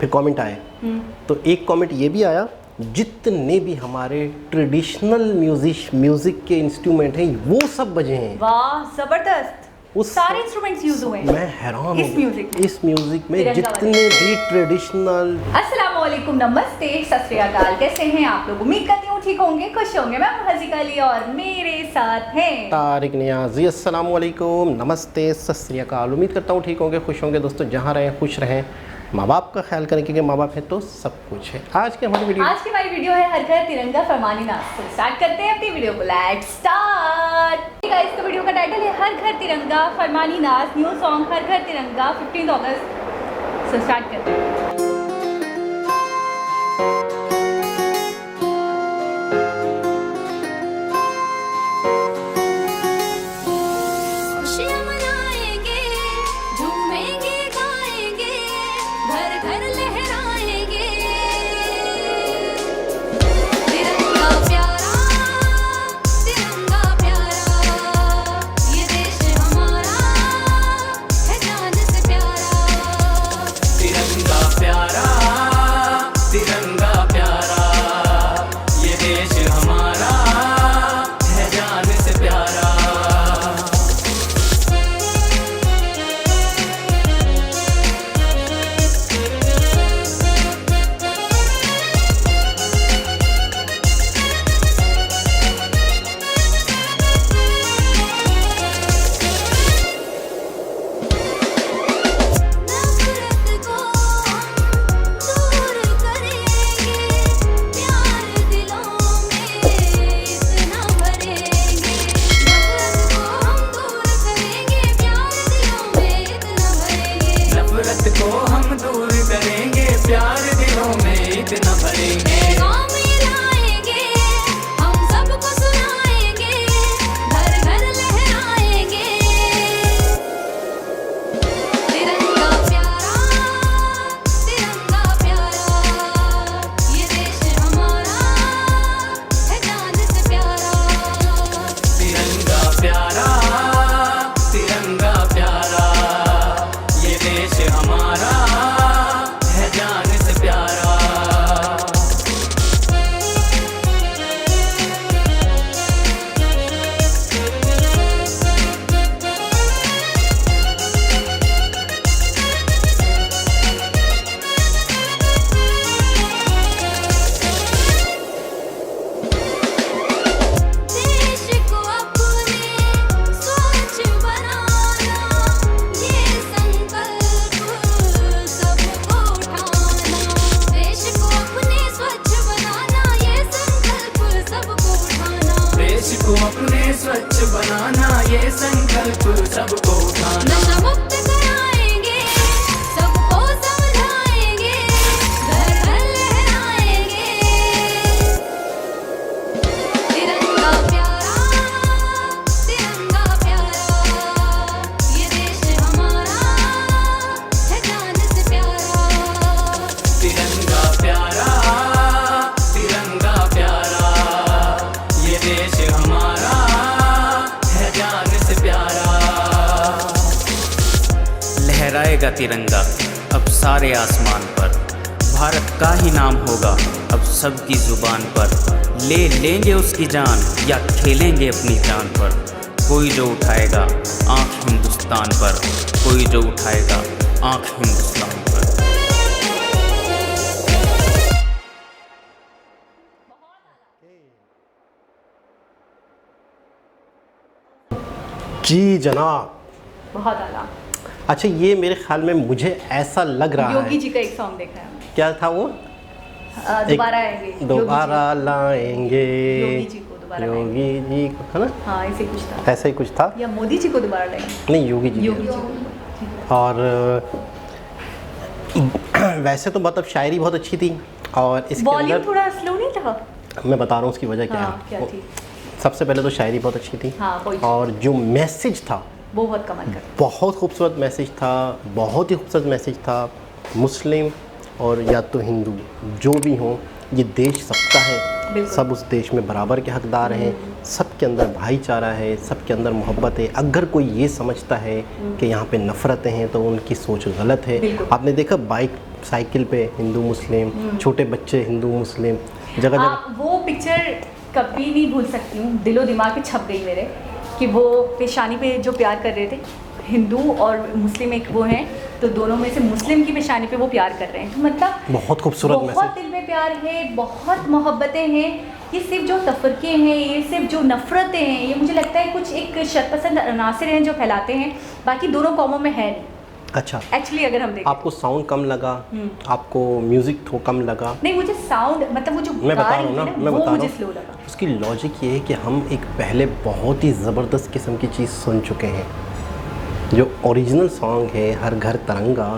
फिर कमेंट आए। तो एक कमेंट ये भी आया, जितने भी हमारे ट्रेडिशनल म्यूजिक के इंस्ट्रूमेंट हैं वो सब बजे हैं। वाह जबरदस्त, उस सारे इंस्ट्रूमेंट्स यूज हुए हैं। मैं हैरान इस म्यूजिक में जितने भी ट्रेडिशनल। अस्सलाम वालेकुम, नमस्ते, सत श्री अकाल। कैसे हैं आप लोग? उम्मीद करती हूँ ठीक होंगे, खुश होंगे। मैं हूँ हज़ीका अली और मेरे साथ हैं तारिक नियाज़ी। अस्सलाम वालेकुम, नमस्ते, सत श्री अकाल। उम्मीद करता हूँ ठीक होंगे, खुश होंगे। दोस्तों जहाँ रहें खुश रहें, माँ बाप का ख्याल करें क्योंकि माँ बाप है तो सब कुछ है। आज की हमारी वीडियो है हर घर तिरंगा फरमानी नाज। तो स्टार्ट करते हैं अपनी वीडियो को। Let's start. इसका वीडियो का टाइटल है हर घर तिरंगा फरमानी नाज, न्यू सॉन्ग हर घर तिरंगा 15 अगस्त। तो स्टार्ट करते हैं। लहराएगा तिरंगा अब सारे आसमान पर, भारत का ही नाम होगा अब सबकी जुबान पर। ले लेंगे उसकी जान या खेलेंगे अपनी जान पर, कोई जो उठाएगा आँख हिंदुस्तान पर, कोई जो उठाएगा आँख हिंदुस्तान पर। जी जनाब, बहुत आला। अच्छा, ये मेरे ख्याल में मुझे ऐसा लग रहा है योगी जी का एक सॉन्ग देखा है। क्या था वो? दोबारा आएंगे, दोबारा लाएंगे, योगी जी को दोबारा, योगी जी को, है ना? हाँ, ऐसे कुछ था, ऐसा ही कुछ था। या मोदी जी को दोबारा लाएंगे? नहीं, योगी जी को। और वैसे तो मतलब शायरी बहुत अच्छी थी और इसके अंदर थोड़ा स्लो नहीं था। मैं बता रहा हूँ उसकी वजह क्या हाँ, क्या थी? सबसे पहले तो शायरी बहुत अच्छी थी। हाँ, और जो मैसेज था वो बहुत कमाल का, बहुत खूबसूरत मैसेज था, बहुत ही खूबसूरत मैसेज था। मुस्लिम और या तो हिंदू जो भी हों, ये देश सबका है बिल्कुल। सब उस देश में बराबर के हकदार हैं, सबके अंदर भाईचारा है, सबके अंदर मोहब्बत है। अगर कोई ये समझता है कि यहाँ पे नफ़रतें हैं तो उनकी सोच गलत है। बिल्कुल। आपने देखा बाइक साइकिल पे हिंदू मुस्लिम, छोटे बच्चे हिंदू मुस्लिम, जगह जगह वो पिक्चर कभी नहीं भूल सकती हूँ, दिलो दिमाग पे छप गई मेरे, कि वो पेशानी पे जो प्यार कर रहे थे, हिंदू और मुस्लिम एक वो हैं, तो दोनों में से मुस्लिम की पेशानी पे वो प्यार कर रहे हैं। मतलब बहुत खूबसूरत बहुत मैसेज। दिल में प्यार है, बहुत मोहब्बतें हैं। ये सिर्फ जो तफरके हैं, ये सिर्फ जो नफ़रतें हैं, ये मुझे लगता है कुछ एक शरपसंद अनासर हैं जो फैलाते हैं, बाकी दोनों कौमों में है नहीं। अच्छा, एक्चुअली अगर हम देखें, आपको साउंड कम लगा, आपको म्यूजिक तो कम लगा? नहीं, मुझे साउंड मतलब वो जो मैं बता रहा हूँ ना, मैं वो बता मुझे रहा स्लो हूँ, लगा। उसकी लॉजिक ये है कि हम एक पहले बहुत ही ज़बरदस्त किस्म की चीज़ सुन चुके हैं। जो ओरिजिनल सॉन्ग है हर घर तिरंगा,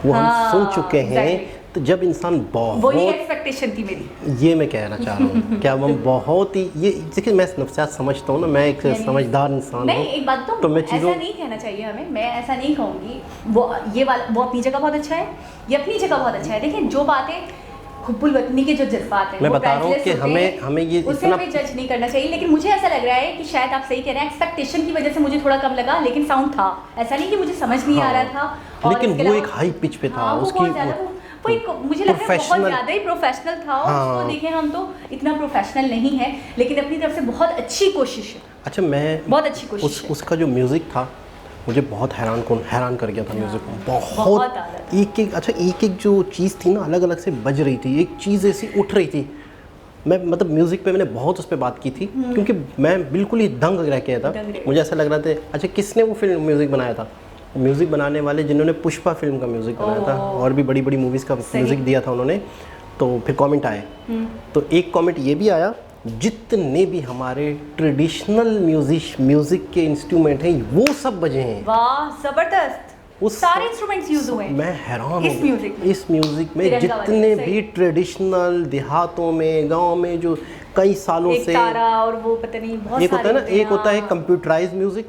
वो हम हाँ, सुन चुके हैं। exactly। तो जब इंसान वही बहुत, एक्सपेक्टेशन थी मेरी। ये मैं कहना चाह रहा हूँ क्या हम बहुत ही, ये देखिए मैं नफ्सियात समझता हूँ ना, मैं एक समझदार इंसान नहीं, हूँ। एक बात तो मैं ऐसा नहीं कहना चाहिए हमें, मैं ऐसा नहीं कहूँगी। वो अपनी जगह बहुत अच्छा है, ये अपनी जगह बहुत अच्छा है, लेकिन जो बातें हुब्बुल वतनी के जो जज्बात हैं, मैं वो बता रहा हूँ priceless कि होते हैं, हमें ये उसे इतना हमें जज नहीं करना चाहिए। लेकिन मुझे ऐसा लग रहा है कि शायद आप सही कह रहे हैं, एक्सपेक्टेशन की वजह से मुझे थोड़ा कम लगा, लेकिन साउंड था, ऐसा नहीं कि मुझे समझ नहीं आ रहा था। और लेकिन इसके वो अलावा- एक हाई पिच पे था, हाँ, वो उसकी बहुत ज़्यादा वो एक मुझे लगता है बहुत प्रोफेशनल- ज़्यादा ही प्रोफेशनल था। हाँ। उसको देखें हम तो इतना प्रोफेशनल नहीं है, लेकिन अपनी तरफ से बहुत अच्छी कोशिश है। अच्छा, मैं बहुत अच्छी कोशिश है। उसका जो म्यूज़िक था मुझे बहुत हैरान कर गया था। म्यूज़िक बहुत बहुत ज़्यादा। एक जो चीज़ थी ना, अलग अलग से बज रही थी, एक चीज़ ऐसी उठ रही थी। मैं मतलब म्यूज़िक पे मैंने बहुत उस पर बात की थी, क्योंकि मैं बिल्कुल ही दंग रह गया था। दंग रह मुझे ऐसा लग रहा था, अच्छा किसने वो फिल्म म्यूज़िक बनाया था? म्यूज़िक बनाने वाले जिन्होंने पुष्पा फिल्म का म्यूज़िक बनाया था और भी बड़ी बड़ी मूवीज़ का म्यूज़िक दिया था उन्होंने। तो फिर कमेंट आए, तो एक कमेंट ये भी आया, जितने भी हमारे ट्रेडिशनल म्यूज़िक के इंस्ट्रूमेंट हैं वो सब बजे हैं। वाह, जबरदस्त, उस सारे इंस्ट्रूमेंट्स यूज हुए हैं। मैं हैरान इस हूँ म्यूजिक में। इस म्यूज़िक में तिरंगा वाले, जितने सही। भी ट्रेडिशनल देहातों में, गांव में जो कई सालों एक से, तारा और वो पता नहीं बहुत एक होता है ना, सारे एक होता है हाँ। कंप्यूटराइज म्यूज़िक,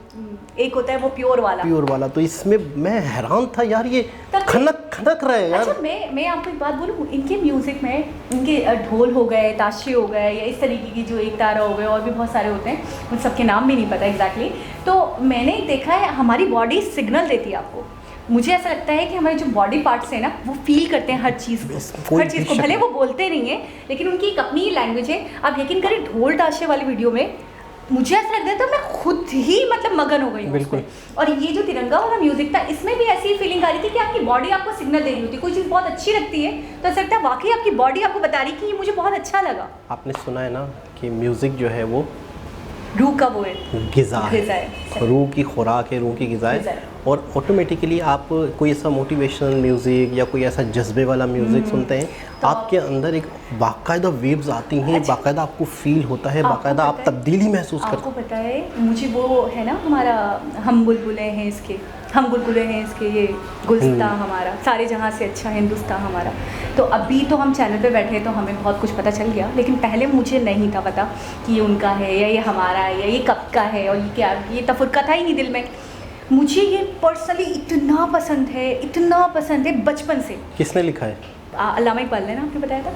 एक होता है वो प्योर वाला। तो इसमें मैं हैरान था यार, ये तब- खनक रहा है यार। अच्छा, मैं आपको एक बात बोलूँ, इनके म्यूजिक में इनके ढोल हो गए, ताशे हो गए, या इस तरीके की जो एक तारा हो गए, और भी बहुत सारे होते हैं, मुझे सबके नाम भी नहीं पता एग्जैक्टली। तो मैंने देखा है हमारी बॉडी सिग्नल देती है आपको। मुझे ऐसा लगता है कि हमारे जो बॉडी पार्ट्स हैं ना, वो फील करते हैं हर चीज़ को, कोई भी भले शक वो बोलते नहीं है, लेकिन उनकी एक अपनी लैंग्वेज है। आप यकीन करें, ढोल ताशे वाली वीडियो में मुझे ऐसा लग रहा था मैं खुद ही मतलब मगन हो गई हूँ बिल्कुल। उसमें। और ये जो तिरंगा वाला म्यूजिक था, इसमें भी ऐसी फीलिंग आ रही थी कि आपकी बॉडी आपको सिग्नल दे रही होती है। कोई चीज़ बहुत अच्छी लगती है तो ऐसा लगता है वाकई आपकी बॉडी आपको बता रही कि ये मुझे बहुत अच्छा लगा। आपने सुना है ना कि म्यूज़िक जो है वो रूह का वो है, ग़िज़ा ग़िज़ा है, है। रूह की खुराक है, रूह की ग़िज़ा ग़िज़ा है। है। और ऑटोमेटिकली आप कोई ऐसा मोटिवेशनल म्यूज़िक या कोई ऐसा जज्बे वाला म्यूज़िक सुनते हैं, तो आपके अंदर एक बाकायदा वेव्स आती हैं, अच्छा। बाकायदा आपको फील होता है, आपको बाकायदा आप पता है- तब्दीली महसूस करते आपको पता है, मुझे वो है ना हमारा हम बुलबुले हैं इसके, हम गुलगुले हैं इसके, ये गुलस्ता हमारा, सारे जहाँ से अच्छा हिंदुस्तान हमारा। तो अभी तो हम चैनल पे बैठे तो हमें बहुत कुछ पता चल गया, लेकिन पहले मुझे नहीं था पता कि ये उनका है या ये हमारा है या ये कब का है, और ये क्या, ये तफुर्का था ही नहीं दिल में। मुझे ये पर्सनली इतना पसंद है बचपन से। किसने लिखा है? अल्लामा इकबाल ने ना आपने बताया था,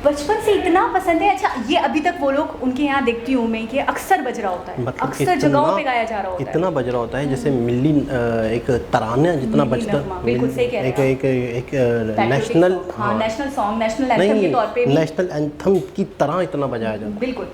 बचपन से इतना पसंद है। अच्छा, ये अभी तक वो लोग उनके यहाँ देखती हूँ मैं कि अक्सर बज रहा होता है, मतलब अक्सर जगहों पे गाया जा रहा होता है। इतना बज रहा होता है जैसे मिली एक तराना जितना मिली बजता, नगमा, बिल्कुल सही कह रहे हैं एक Patriotic नेशनल, song, हाँ, नेशनल सॉन्ग, नेशनल एंथम के तौर पे भी नेशनल एंथम की तरह इतना बजाया जाता है। बिल्कुल।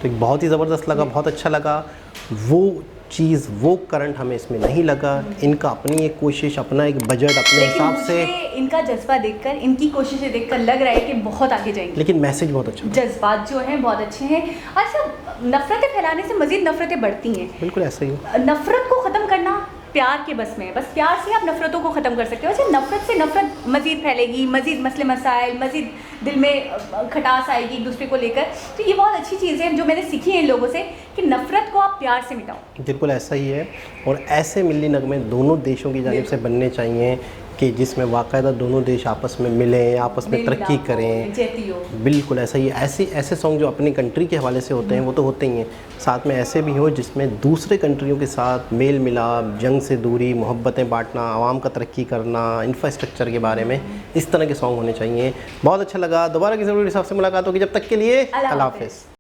तो एक बहुत ही ज़बरदस्त लगा, बहुत अच्छा लगा। वो चीज़, वो करंट हमें इसमें नहीं लगा। इनका अपनी एक कोशिश, अपना एक बजट, अपने लेकिन हिसाब से, मुझे इनका जज्बा देखकर, इनकी कोशिशें देखकर लग रहा है कि बहुत आगे जाएंगे। लेकिन मैसेज बहुत अच्छा था। जज्बात जो हैं बहुत अच्छे हैं। अच्छा, नफरतें फैलाने से मजीद नफरतें बढ़ती हैं। बिल्कुल ऐसा ही। नफरत को ख़त्म करना प्यार के बस में है, बस प्यार से आप नफरतों को ख़त्म कर सकते हो। अच्छा, नफरत से नफरत मज़ीद फैलेगी, मज़ीद मसले मसाइल, मज़ीद दिल में खटास आएगी एक दूसरे को लेकर। तो ये बहुत अच्छी चीज़ है जो मैंने सीखी है इन लोगों से, कि नफरत को आप प्यार से मिटाओ। बिल्कुल ऐसा ही है, और ऐसे मिली नगमे दोनों देशों की जानिब से बनने चाहिए कि जिसमें बाकायदा दोनों देश आपस में मिलें, आपस में तरक्की करें। बिल्कुल ऐसा ही, ऐसे सॉन्ग जो अपनी कंट्री के हवाले से होते हैं वो तो होते ही हैं, साथ में ऐसे भी हो जिसमें दूसरे कंट्रियों के साथ मेल मिलाप, जंग से दूरी, मोहब्बतें बांटना, आवाम का तरक्की करना, इंफ्रास्ट्रक्चर के बारे में, इस तरह के सॉन्ग होने चाहिए। बहुत अच्छा लगा। दोबारा किसी वीडियो के साथ से मुलाकात होगी, जब तक के लिए अल्लाह हाफ़िज़।